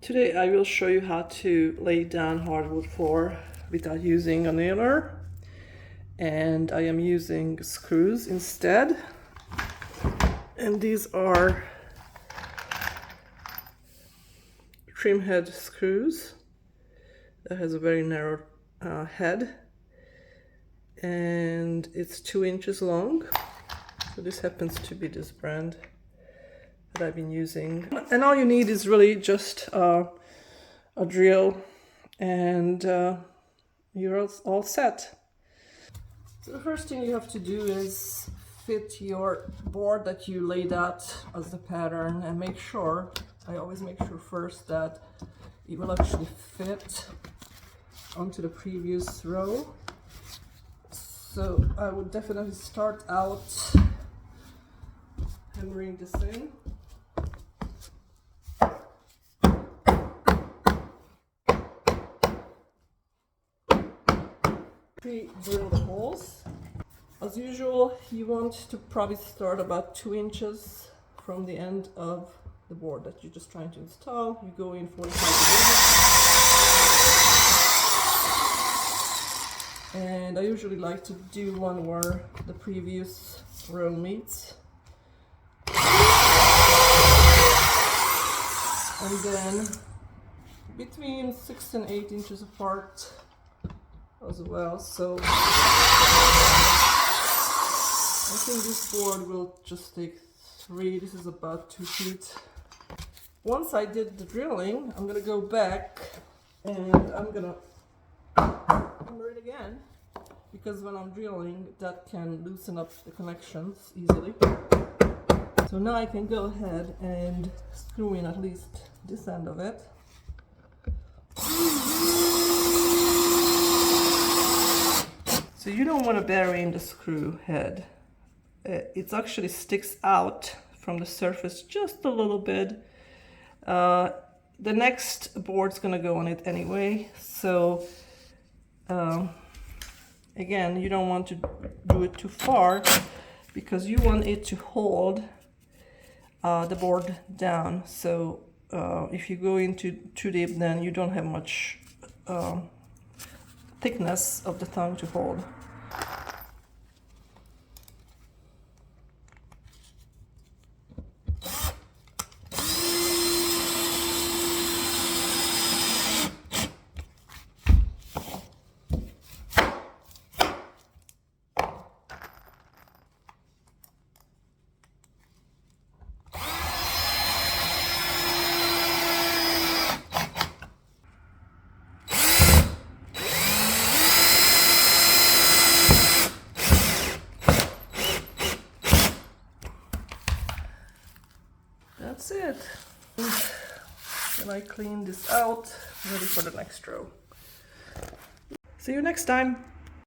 Today I will show you how to lay down hardwood floor without using a nailer, and I am using screws instead, and these are trim head screws that has a very narrow head, and it's 2 inches long. So this happens to be this brand that I've been using, and all you need is really just a drill, and you're all set. So the first thing you have to do is fit your board that you laid out as the pattern, and make sure, I always make sure first that it will actually fit onto the previous row. So I would definitely start out hammering this in. Pre-drill the holes. As usual, you want to probably start about 2 inches from the end of the board that you're just trying to install. You go in 45 degrees. And I usually like to do one where the previous row meets. And then between 6 and 8 inches apart as well. So I think this board will just take 3. This is about 2 feet. Once I did the drilling, I'm gonna go back and I'm gonna hammer it again, because when I'm drilling, that can loosen up the connections easily. So now I can go ahead and screw in at least this end of it. So you don't want to bury in the screw head. It actually sticks out from the surface just a little bit. The next board's gonna go on it anyway, so again, you don't want to do it too far, because you want it to hold the board down. So if you go into too deep, then you don't have much thickness of the tongue to hold. That's it. And I clean this out, ready for the next row. See you next time.